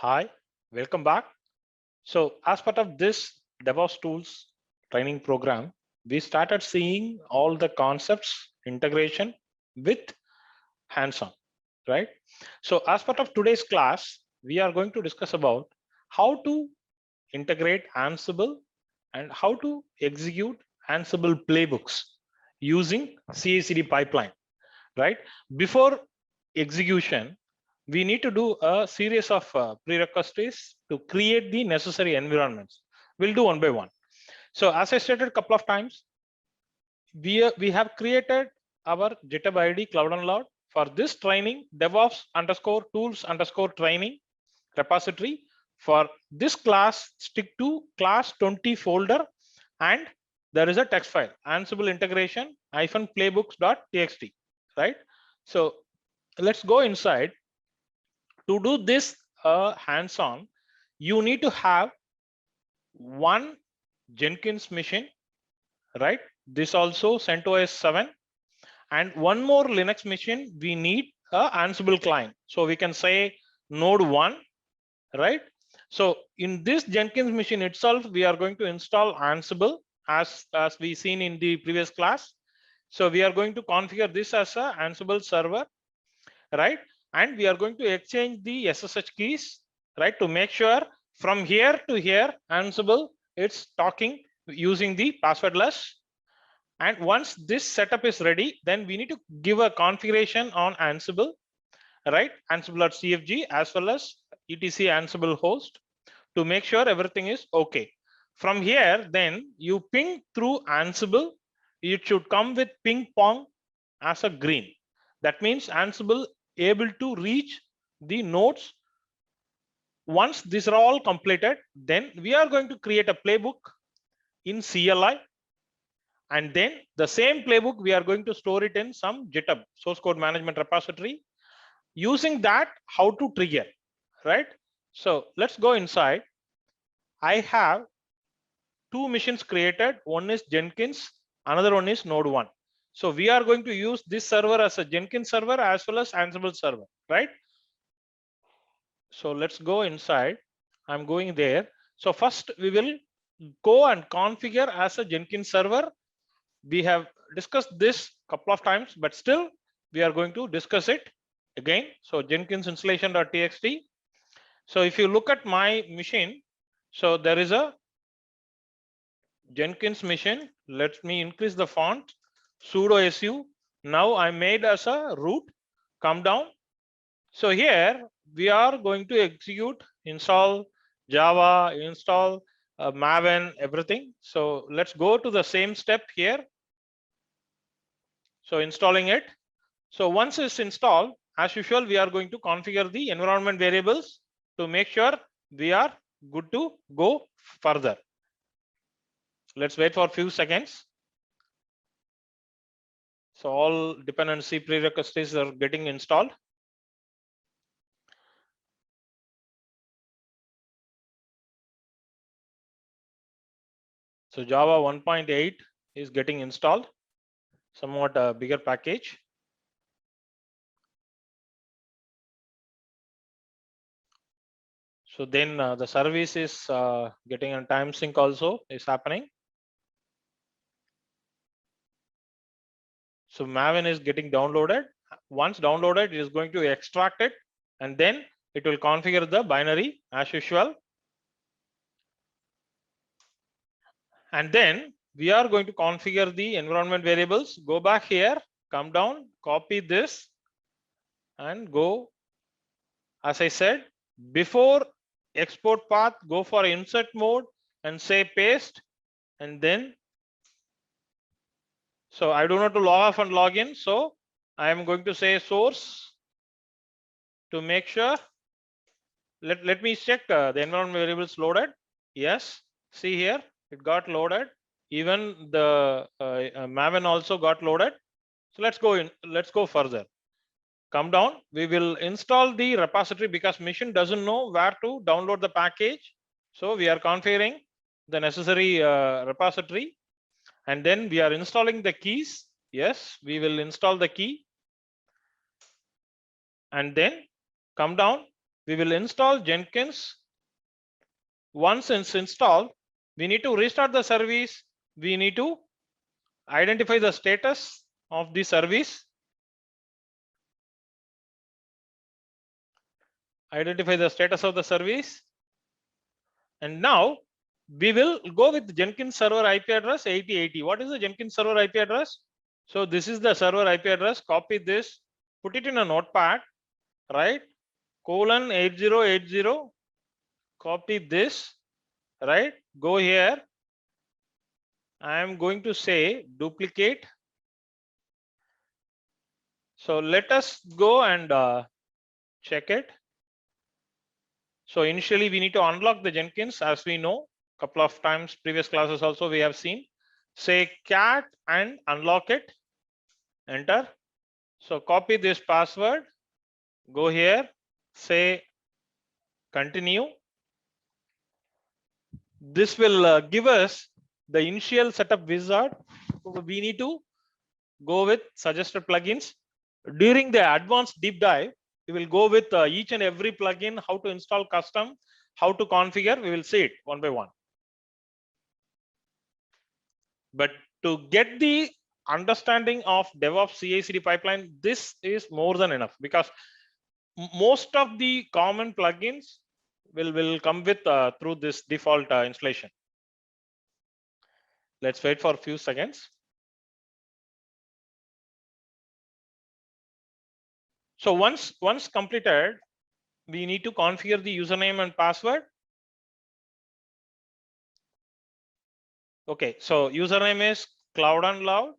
Hi, welcome back. So, as part of this DevOps tools training program, we started seeing all the concepts integration with hands-on, right? So, as part of today's class, we are going to discuss about how to integrate Ansible and how to execute Ansible playbooks using CI/CD pipeline, right? Before execution, we need to do a series of prerequisites to create the necessary environments. We'll do one by one. So as I stated a couple of times, we have created our GitHub ID Cloud Unload for this training, DevOps underscore tools underscore training repository. For this class, stick to class 20 folder, and there is a text file, Ansible integration -playbooks.txt, right? So let's go inside. To do this hands-on, you need to have one Jenkins machine, right? This also CentOS 7, and one more Linux machine. We need a Ansible client. So we can say node 1, right? So in this Jenkins machine itself, we are going to install Ansible as we seen in the previous class. So we are going to configure this as a Ansible server, right? And we are going to exchange the SSH keys, right, to make sure from here to here Ansible it's talking using the passwordless. And once this setup is ready, then we need to give a configuration on Ansible, right? Ansible.cfg as well as etc Ansible host to make sure everything is okay. From here, then you ping through Ansible. It should come with ping pong as a green. That means Ansible able to reach the nodes. Once these are all completed, then we are going to create a playbook in CLI, and then the same playbook we are going to store it in some GitHub source code management repository. Using that, how to trigger, right? So let's go inside. I have two machines created. One is Jenkins, another one is node 1. So we are going to use this server as a Jenkins server as well as Ansible server, right? So let's go inside. I'm going there. So first we will go and configure as a Jenkins server. We have discussed this a couple of times, but still we are going to discuss it again. So Jenkins installation.txt. So if you look at my machine, so there is a Jenkins machine. Let me increase the font, sudo su. Now I made as a root. Come down. So here we are going to execute, install Java, install Maven, everything. So let's go to the same step here. So installing it. So once it's installed, as usual, we are going to configure the environment variables to make sure we are good to go further. Let's wait for a few seconds. So all dependency prerequisites are getting installed. So Java 1.8 is getting installed, somewhat a bigger package. So then the service is getting a time sync also is happening. So Maven is getting downloaded. Once downloaded, it is going to extract it, and then it will configure the binary as usual. And then we are going to configure the environment variables. Go back here, come down, copy this, and go. As I said, before export path, go for insert mode and say paste, and then so I do not to log off and log in. So I am going to say source to make sure. Let me check the environment variables loaded. Yes, see here it got loaded. Even the Maven also got loaded. So let's go in. Let's go further. Come down. We will install the repository because machine doesn't know where to download the package. So we are configuring the necessary repository, and then we are installing the keys. Yes, we will install the key, and then come down. we will install Jenkins. Once it's installed, we need to restart the service. We need to identify the status of the service. Identify the status of the service. And now we will go with Jenkins server IP address 8080. What is the Jenkins server IP address? So this is the server IP address. Copy this, put it in a notepad, right? :8080. Copy this, right? Go here. I am going to say duplicate. So let us go and check it. So initially we need to unlock the Jenkins, as we know, couple of times previous classes also we have seen. Say cat and unlock it, enter. So copy this password, go here, say continue. This will give us the initial setup wizard. We need to go with suggested plugins. During the advanced deep dive, we will go with each and every plugin, how to install custom, how to configure. We will see it one by one. But to get the understanding of DevOps CI/CD pipeline, this is more than enough, because most of the common plugins will come with through this default installation. Let's wait for a few seconds. So once completed, we need to configure the username and password. Okay, so username is Cloud and Loud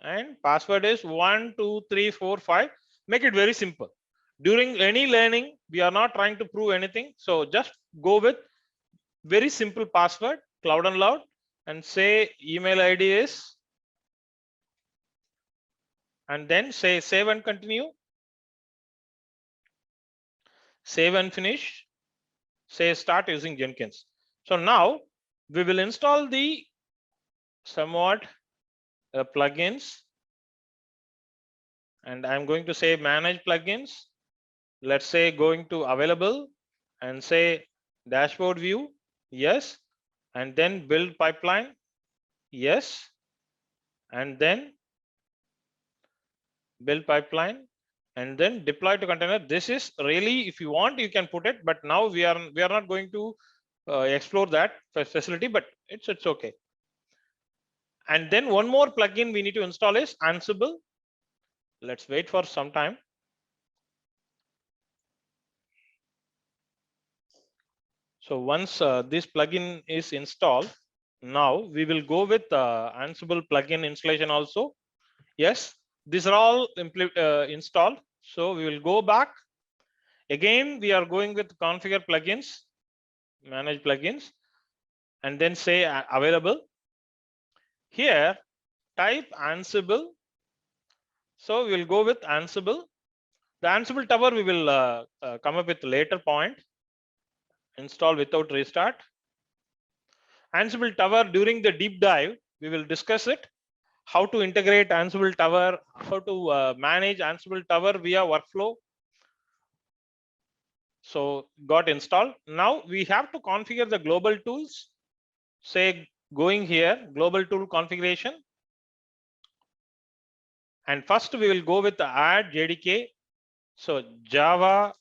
and password is 12345. Make it very simple. During any learning, we are not trying to prove anything. So just go with very simple password, Cloud and Loud, and say email ID is, and then say save and continue. Save and finish. Say start using Jenkins. So now we will install the somewhat plugins, and I'm going to say manage plugins. Let's say going to available and say dashboard view, yes, and then build pipeline, yes, and then build pipeline, and then deploy to container. This is really, if you want, you can put it, but now we are not going to explore that facility, but it's okay. And then one more plugin we need to install is Ansible. Let's wait for some time. So once this plugin is installed, now we will go with Ansible plugin installation also. Yes, these are all installed. So we will go back. Again, we are going with configure plugins, manage plugins, and then say available. Here, type Ansible. So we will go with Ansible. The Ansible tower we will come up with later point. Install without restart. Ansible tower, during the deep dive, we will discuss it. How to integrate Ansible tower, how to manage Ansible tower via workflow. So got installed. Now we have to configure the global tools. Say going here, global tool configuration. And first we will go with the add JDK. So Java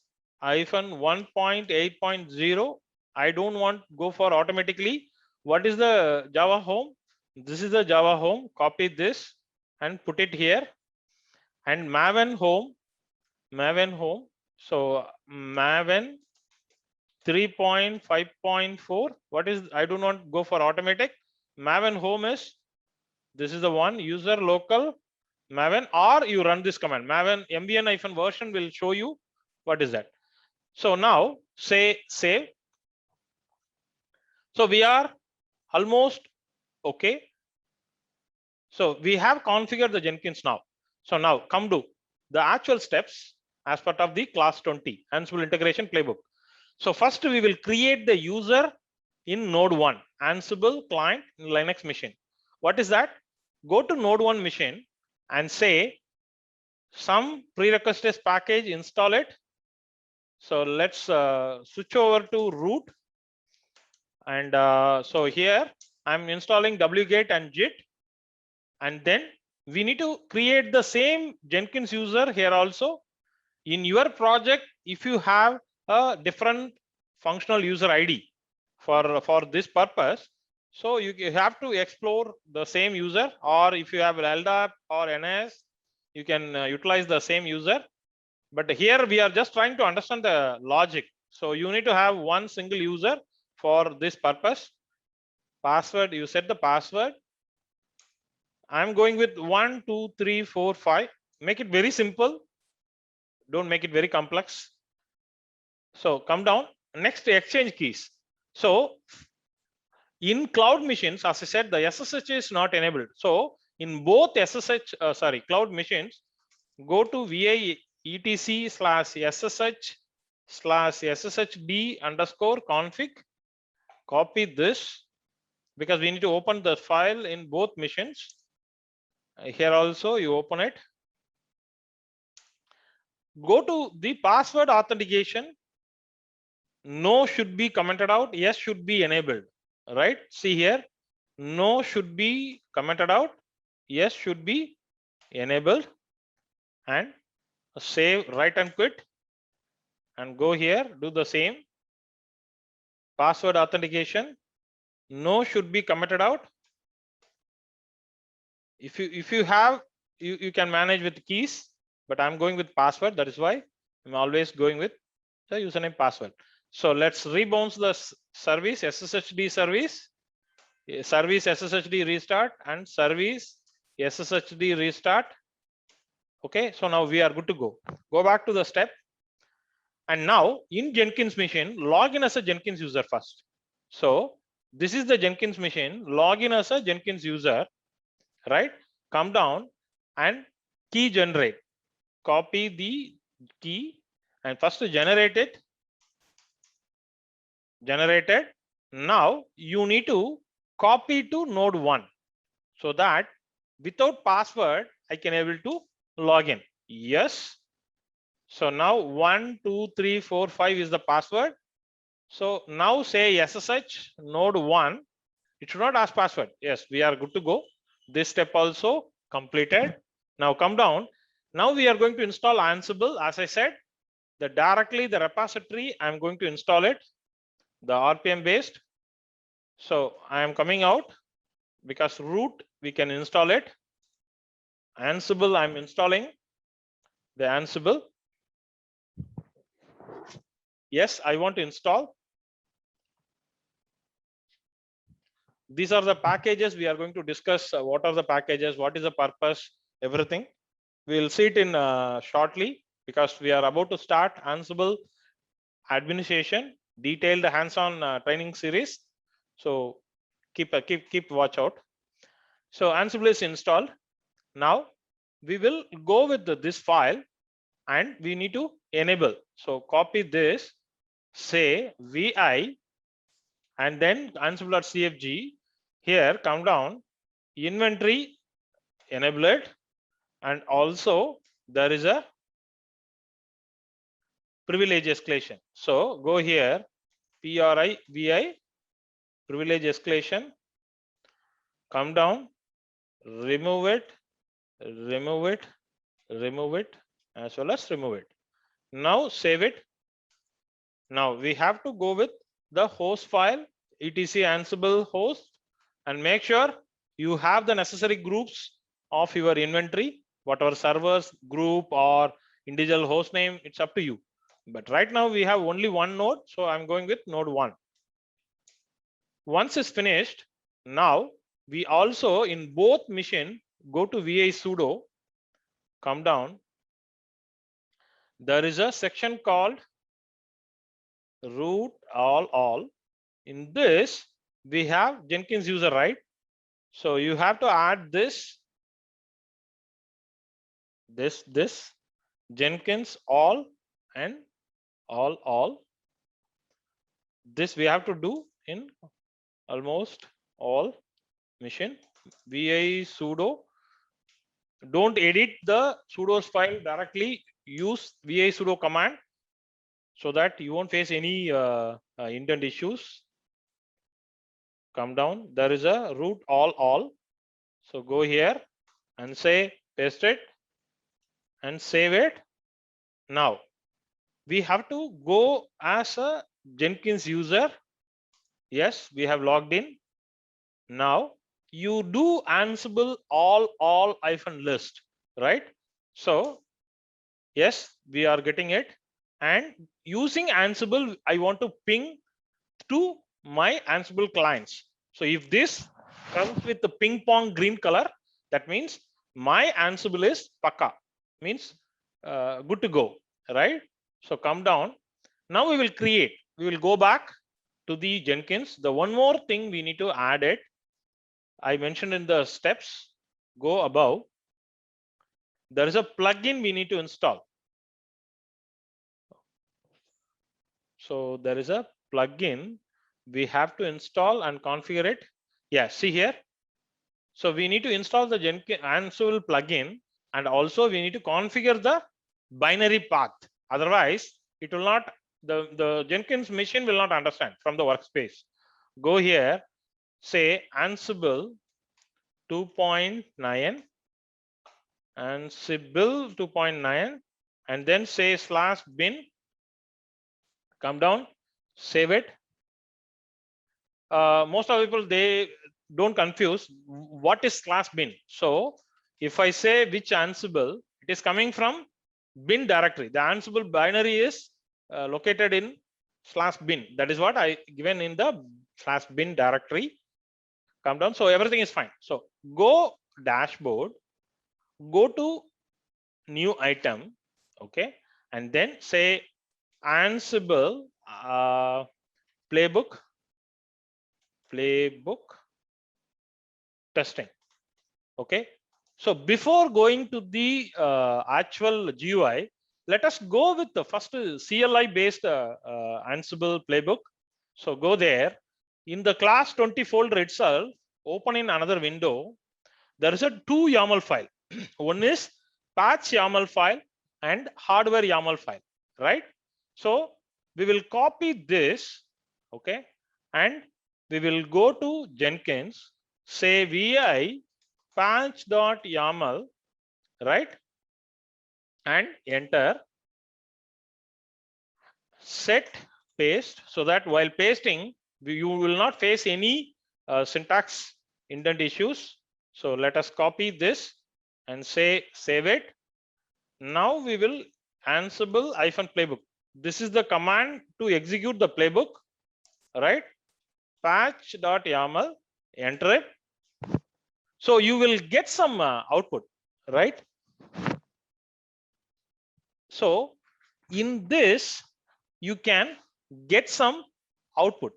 -1.8.0. I don't want go for automatically. What is the Java home? This is the Java home. Copy this and put it here. And Maven home. So Maven 3.5.4. What is, I do not go for automatic. Maven home is, this is the one, user local Maven, or you run this command. Maven mvn-version will show you what is that. So now say save. So we are almost okay. So we have configured the Jenkins now. So now come to the actual steps as part of the class 20 Ansible integration playbook. So first we will create the user in node 1, Ansible client in Linux machine. What is that? Go to node 1 machine and say some prerequisites package, install it. So let's switch over to root. And so here I'm installing wget and git. And then we need to create the same Jenkins user here also. In your project, if you have a different functional user ID for this purpose, so you have to explore the same user, or if you have LDAP or NS, you can utilize the same user. But here we are just trying to understand the logic. So you need to have one single user for this purpose. Password, you set the password. I'm going with 1 2 3 4 5. Make it very simple, don't make it very complex. So come down, next exchange keys. So in cloud machines, as I said, the SSH is not enabled. So in both cloud machines, go to vi etc/ssh/sshd_config. Copy this, because we need to open the file in both machines. Here also you open it. Go to the password authentication. No should be commented out, yes should be enabled, right? See here, no should be commented out, yes should be enabled. And save, write and quit, and go here, do the same. Password authentication, no should be commented out. If you have, you can manage with keys, but I'm going with password. That is why I'm always going with the username password. So let's rebounce the service SSHD service SSHD restart and service SSHD restart. Okay, so now we are good to go. Go back to the step, and now in Jenkins machine, log in as a Jenkins user first. So this is the Jenkins machine, log in as a Jenkins user, right? Come down and key generate, copy the key and first generate it. Generated. Now you need to copy to node 1, so that without password I can able to log in. Yes. So now 1 2 3 4 5 is the password. So now say SSH node 1. It should not ask password. Yes, we are good to go. This step also completed. Now come down. Now we are going to install Ansible. As I said, directly the repository I'm going to install it, the RPM based. So I am coming out, because root we can install it. Ansible, I'm installing the Ansible. Yes, I want to install. These are the packages we are going to discuss. What are the packages, what is the purpose, everything we'll see it in shortly, because we are about to start Ansible administration detailed hands-on training series. So keep watch out. So Ansible is installed. Now we will go with this file and we need to enable. So copy this, say vi, and then ansible.cfg. Here come down, inventory, enable it, and also there is a privilege escalation. So go here, PRIVI, privilege escalation, come down, remove it, remove it, remove it, as well as remove it. Now save it. Now we have to go with the host file, etc Ansible host, and make sure you have the necessary groups of your inventory, whatever servers, group, or individual host name, it's up to you. But right now we have only one node, so I'm going with node 1. Once it's finished, now we also in both machine go to vi sudo, come down, there is a section called root all. In this we have Jenkins user, right? So you have to add this Jenkins all and all. This we have to do in almost all machine. Vi sudo, don't edit the sudo's file directly, use vi sudo command. so that you won't face any indent issues. Come down, there is a root all. So go here and say paste it and save it. Now we have to go as a Jenkins user. Yes, we have logged in. Now you do Ansible all -list, right? So yes, we are getting it, and using Ansible, I want to ping to my Ansible clients. So if this comes with the ping pong green color, that means my Ansible is Pakka, means good to go, right? So come down. Now we will create. We will go back to the Jenkins. The one more thing we need to add it. I mentioned in the steps. Go above. There is a plugin we need to install. So there is a plugin we have to install and configure it. Yeah, see here. So we need to install the Jenkins Ansible plugin, and also we need to configure the binary path. Otherwise, it will not, the Jenkins machine will not understand from the workspace. Go here, say Ansible 2.9, Ansible 2.9, and then say /bin. Come down, save it. Most of the people, they don't confuse what is /bin. So if I say which Ansible, it is coming from bin directory. The Ansible binary is located in /bin. That is what I given in the /bin directory. Come down, so everything is fine. So go dashboard, go to new item, okay, and then say Ansible playbook testing. Okay, so before going to the actual GUI, let us go with the first CLI based Ansible playbook. So go there in the class 20 folder itself, open in another window. There is a 2 YAML file. One is patch YAML file and hardware YAML file, right? So we will copy this, okay, and we will go to Jenkins, say vi patch.yaml, right, and enter, set paste, so that while pasting you will not face any syntax indent issues. So let us copy this and say save it. Now we will Ansible -playbook. This is the command to execute the playbook, right? Patch.yaml, enter it. So you will get some output, right? So in this you can get some output.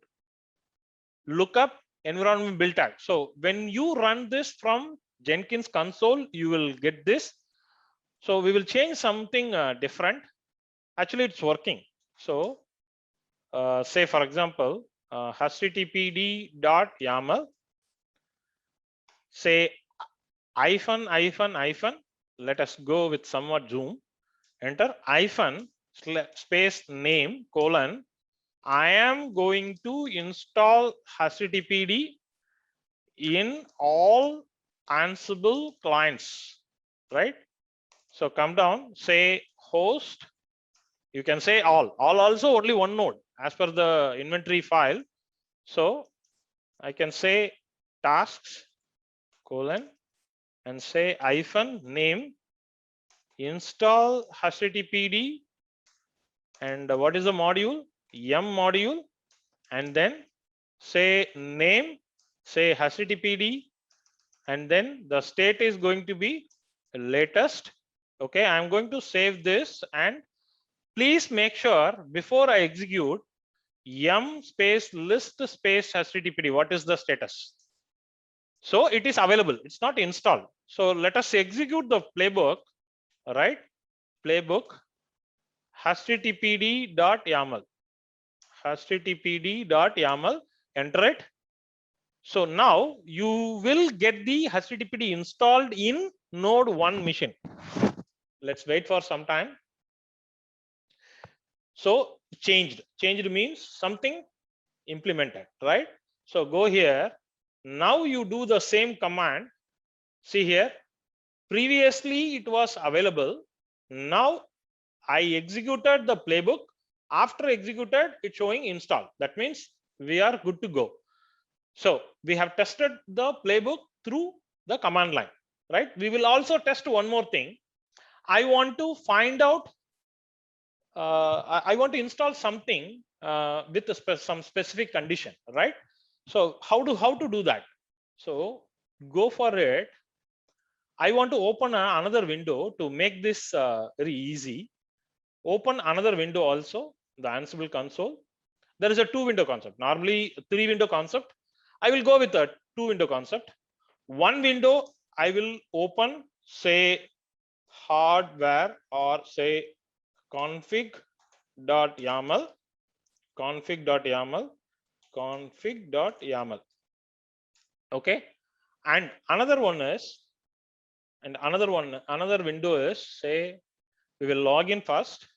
Look up environment build tag. So when you run this from Jenkins console, you will get this. So we will change something different. Actually, it's working. So say for example, httpd.yaml, say -, let us go with somewhat zoom, enter space name : I am going to install httpd in all Ansible clients, right? So come down, say host, you can say all also only one node as per the inventory file. So I can say tasks : and say -name install httpd, and what is the module? Yum module, and then say name, say httpd, and then the state is going to be latest. Okay, I'm going to save this, and please make sure before I execute yum space list space httpd, what is the status? So it is available, it's not installed. So let us execute the playbook, right? Playbook httpd.yaml, enter it. So now you will get the httpd installed in node 1 machine. Let's wait for some time. So changed. Changed means something implemented, right? So go here. Now you do the same command. See here, previously it was available. Now I executed the playbook. After executed, it's showing install. That means we are good to go. So we have tested the playbook through the command line, right? We will also test one more thing. I want to find out, I want to install something with some specific condition, right? So how to do that? So go for it. I want to open another window to make this very easy. Open another window also, the Ansible console. There is a two window concept, normally three window concept. I will go with a two window concept. One window I will open, say hardware, or say config.yaml, config.yaml, config.yaml. Okay. And another one is, another window is, say we will log in first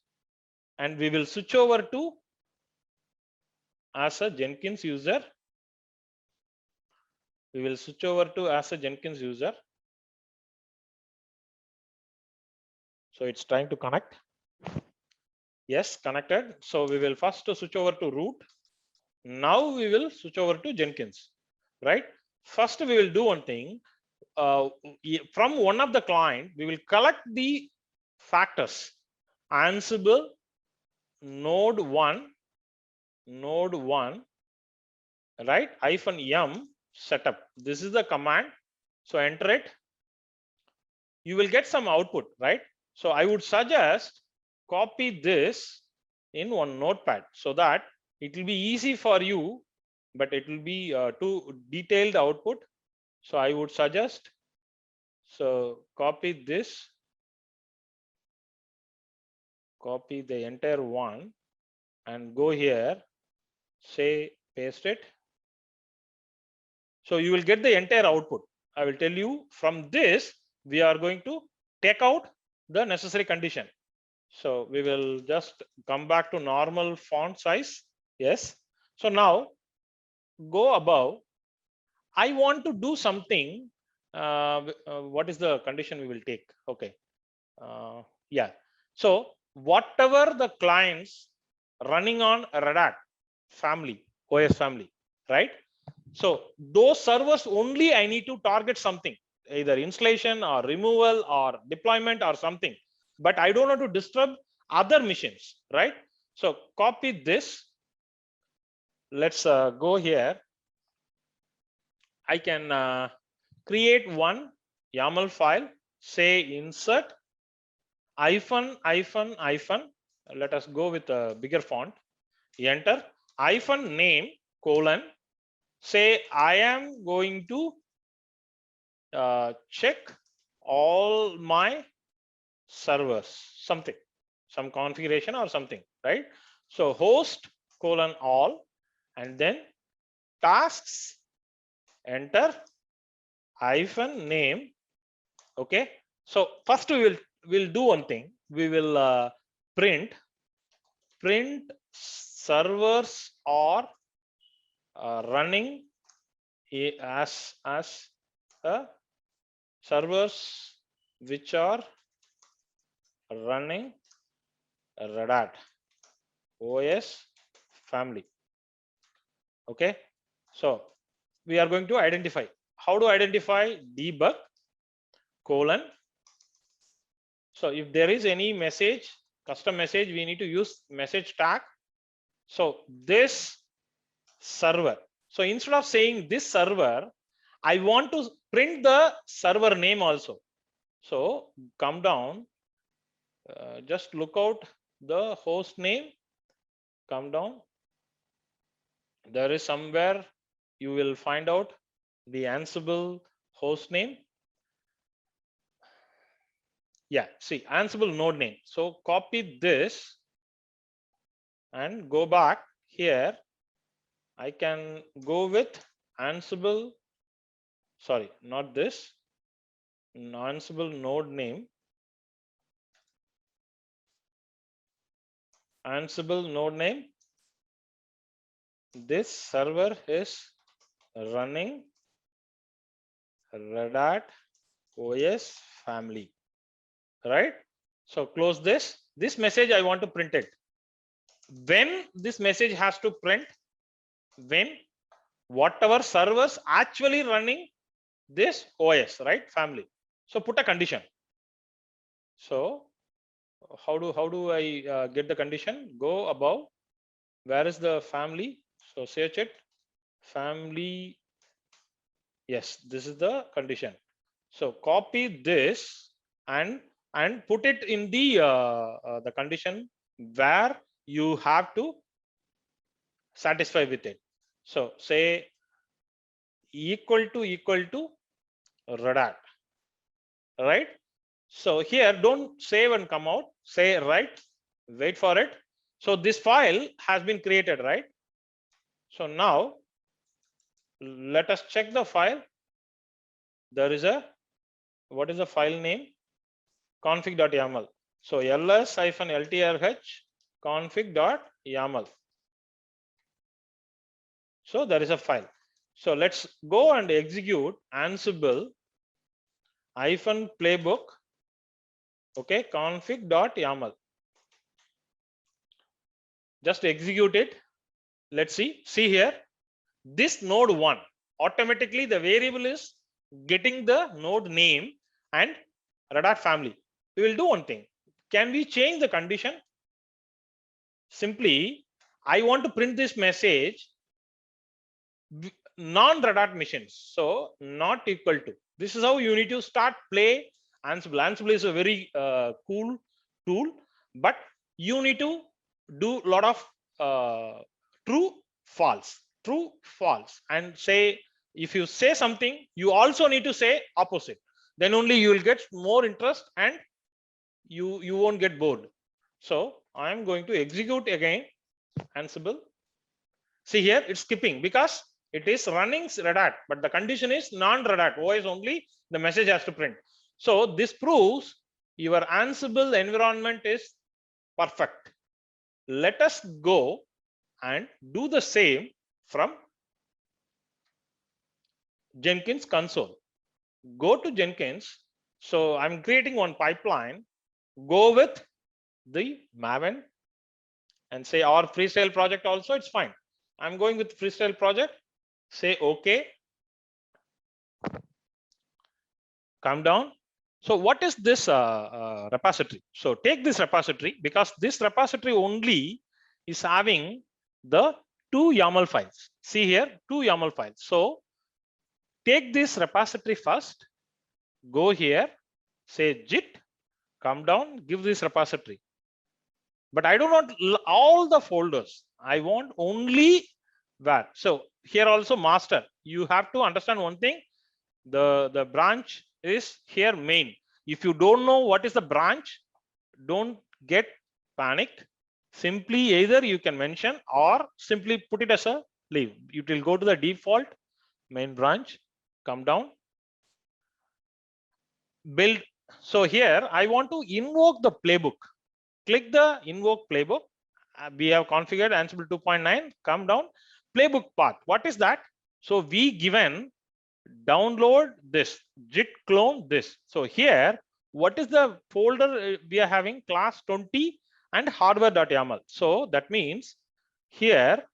and we will switch over to as a Jenkins user. We will switch over to as a Jenkins user. So it's trying to connect. Yes, connected. So we will first switch over to root. Now we will switch over to Jenkins, right? First we will do one thing. From one of the client, we will collect the factors. Ansible node 1, right? -m setup. This is the command. So enter it. You will get some output, right? So I would suggest copy this in one notepad so that it will be easy for you, but it will be too detailed output. So I would suggest, so copy this, copy the entire one and go here, say paste it. So you will get the entire output. I will tell you from this, we are going to take out the necessary condition. So we will just come back to normal font size. Yes. So now go above. I want to do something. What is the condition we will take? Okay. Yeah. So whatever the clients running on Red Hat family, OS family, right? So those servers only I need to target something, either installation or removal or deployment or something, but I don't want to disturb other machines, right? So copy this. Let's go here. I can create one YAML file, say insert -. Let us go with a bigger font. Enter -name : say I am going to check all my servers, something, some configuration or something, right? So host : all, and then tasks, enter -name. Okay. So first we'll do one thing. We will print servers are running as servers which are running Red Hat OS family. Okay. So we are going to identify. How to identify? Debug : so if there is any message, custom message, we need to use message tag. So this server. So instead of saying this server, I want to print the server name also. So come down, just look out the host name, come down. There is somewhere you will find out the Ansible host name. Yeah, see Ansible node name. So copy this and go back here. I can go with Ansible, sorry, not this, Ansible node name, Ansible node name. This server is running Red Hat OS family, right? So close this. This message I want to print it. When this message has to print, when whatever servers actually running this OS, right, family. So put a condition. So how do I get the condition? Go above. Where is the family? So search it. Family. Yes, this is the condition. So copy this and put it in the condition where you have to satisfy with it. So say equal to Red Hat, right? So here don't save and come out, say right, wait for it. So this file has been created, right? So now let us check the file. There is a, what is the file name? Config.yaml. So ls-ltrh config.yaml. So there is a file. So let's go and execute Ansible -playbook. Okay, config.yaml. Just execute it. Let's see here, this node 1 automatically the variable is getting the node name and Red Hat family. We will do one thing. Can we change the condition? Simply, I want to print this message non-Red Hat machines, so not equal to. This is how you need to start play Ansible. Ansible is a very cool tool, but you need to do a lot of true false and say, if you say something you also need to say opposite, then only you will get more interest and you won't get bored. So I am going to execute again Ansible. See here, it's skipping because it is running Red Hat, but the condition is non-Red Hat OS only. The message has to print. So this proves your Ansible environment is perfect. Let us go and do the same from Jenkins console. Go to Jenkins. So I'm creating one pipeline. Go with the Maven and say our freestyle project also, it's fine. I'm going with freestyle project. Say okay. Come down. So what is this repository? So take this repository, because this repository only is having the 2 YAML files. See here, 2 YAML files. So take this repository first, go here, say git, come down, give this repository. But I don't want all the folders. I want only where. So here also master. You have to understand one thing. The branch is here main. If you don't know what is the branch, don't get panicked. Simply either you can mention or simply put it as a leave. It will go to the default main branch. Come down, build. So here I want to invoke the playbook. Click the invoke playbook. We have configured Ansible 2.9. Come down, playbook path. What is that? So we given download this, git clone this. So here, what is the folder we are having? Class 20 and hardware.yaml. So that means here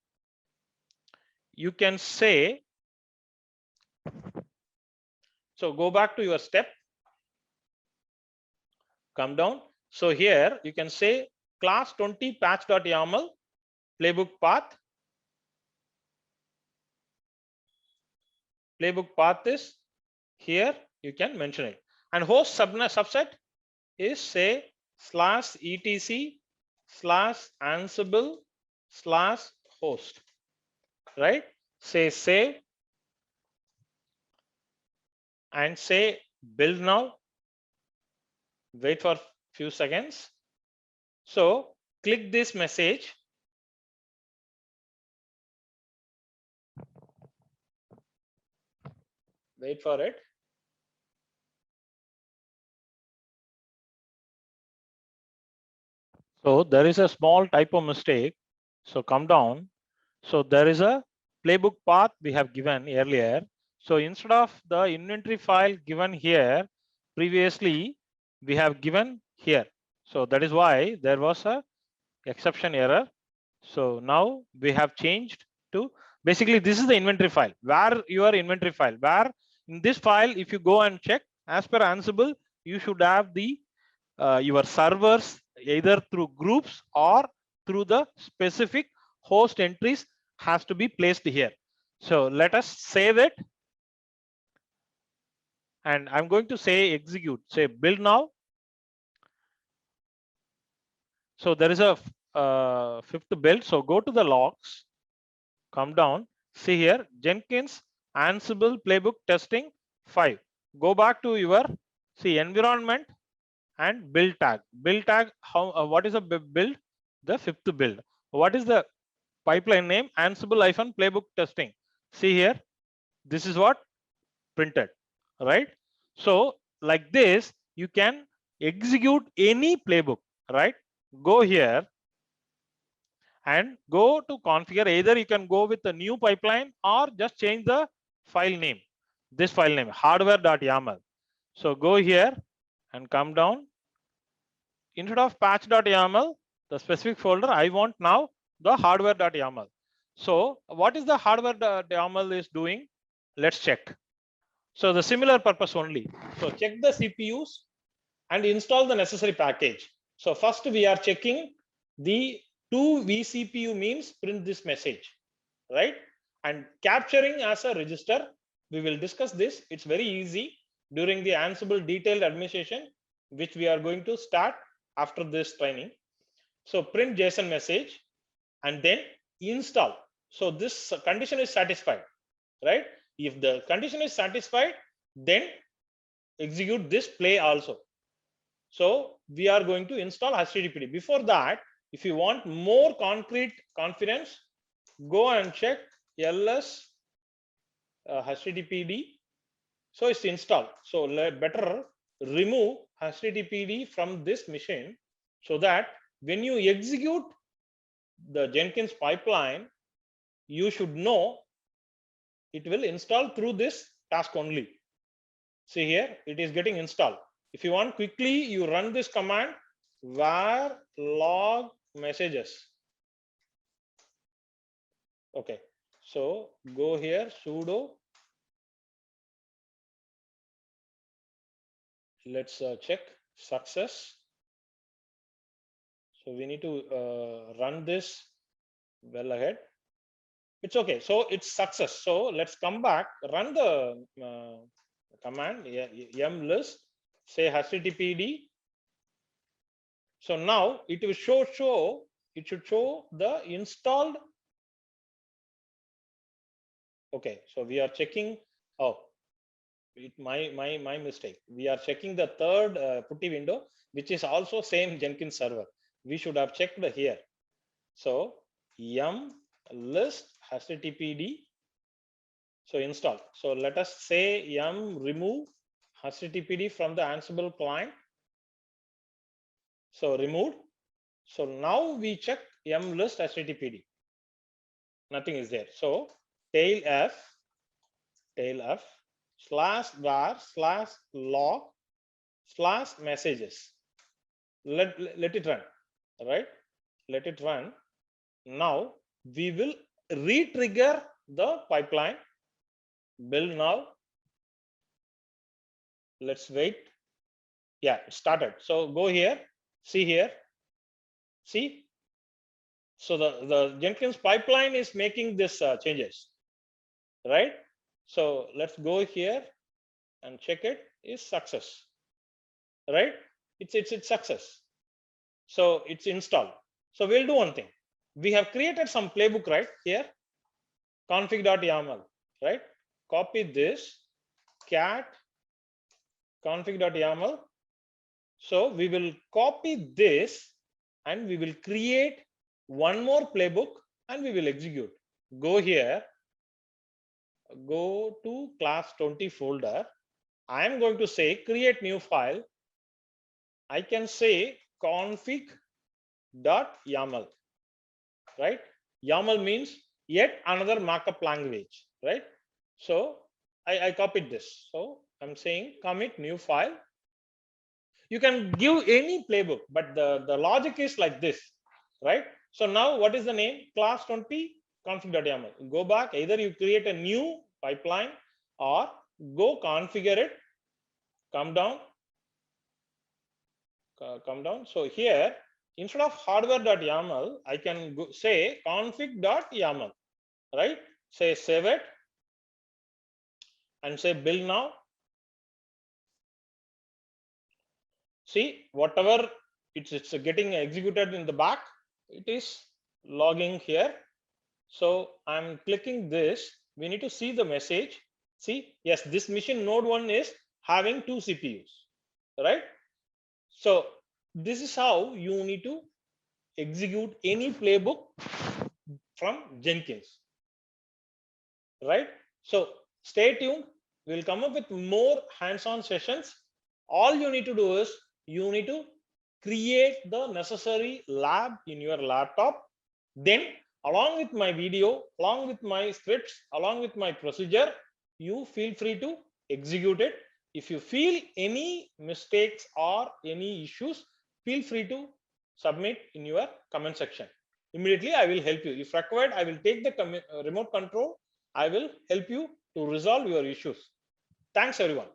you can say, so go back to your step, come down. So here you can say class 20 patch.yaml playbook path. Playbook path is here, you can mention it. And host subset is say /etc/ansible/host, right? Say save and say build now. Wait for few seconds. So click this message. Wait for it. So there is a small typo mistake. So come down. So there is a playbook path we have given earlier. So instead of the inventory file given here, previously we have given here. So that is why there was a exception error. So now we have changed to basically this is the inventory file where your inventory file where in this file, if you go and check as per Ansible, you should have the your servers either through groups or through the specific host entries has to be placed here. So let us save it. And I'm going to say execute, say build now. So there is a fifth build. So go to the logs, come down, see here, Jenkins, Ansible playbook testing 5. Go back to your see environment and build tag. Build tag, how what is a build? The fifth build. What is the pipeline name? Ansible playbook testing. See here, this is what printed, right? So like this, you can execute any playbook, right? Go here and go to configure. Either you can go with the new pipeline or just change the file name. This file name, hardware.yaml. So go here and come down. Instead of patch.yaml, the specific folder, I want now the hardware.yaml. So what is the hardware.yaml is doing? Let's check. So the similar purpose only. So check the CPUs and install the necessary package. So first we are checking the to vCPU means print this message, right? And capturing as a register, we will discuss this. It's very easy during the Ansible detailed administration, which we are going to start after this training. So print JSON message and then install. So this condition is satisfied, right? If the condition is satisfied, then execute this play also. So we are going to install HTTPD. Before that, if you want more concrete confidence, go and check ls HTTPD. So it's installed. So better remove HTTPD from this machine so that when you execute the Jenkins pipeline, you should know it will install through this task only. See here, it is getting installed. If you want quickly, you run this command var log messages. Okay, so go here, sudo. Let's check success. So we need to run this well ahead. It's okay. So it's success. So let's come back, run the command yum list, say HTTPD. So now it will show it should show the installed. Okay, so we are checking. Oh, my mistake. We are checking the third putty window, which is also same Jenkins server. We should have checked here. So yum list HTTPD. So install. So let us say yum remove HTTPD from the Ansible client. So removed. So now we check yum list HTTPD. Nothing is there. So tail f slash var slash log slash messages. Let it run, right? Let it run. Now we will re-trigger the pipeline. Build now. Let's wait. Yeah, it started. So go here, see here, see. So the Jenkins pipeline is making this changes, right? So let's go here and check it is success, right? It's success. So it's installed. So we'll do one thing. We have created some playbook right here, config.yaml, right? Copy this cat config.yaml. So we will copy this and we will create one more playbook and we will execute. Go here, go to class 20 folder. I am going to say create new file. I can say config dot YAML, right? YAML means yet another markup language, right? So I copied this. So I'm saying commit new file. You can give any playbook, but the logic is like this, right? So now what is the name? Class 20 config.yaml. Go back, either you create a new pipeline or go configure it, come down. So here, instead of hardware.yaml, I can go, say config.yaml, right? Say save it and say build now. See, whatever it's getting executed in the back, it is logging here. So I'm clicking this. We need to see the message. See, yes, this machine node 1 is having 2 CPUs, right? So this is how you need to execute any playbook from Jenkins, right? So stay tuned. We'll come up with more hands-on sessions. All you need to do is you need to create the necessary lab in your laptop. Then along with my video, along with my scripts, along with my procedure, you feel free to execute it. If you feel any mistakes or any issues, feel free to submit in your comment section. Immediately I will help you. If required, I will take the remote control. I will help you to resolve your issues. Thanks everyone.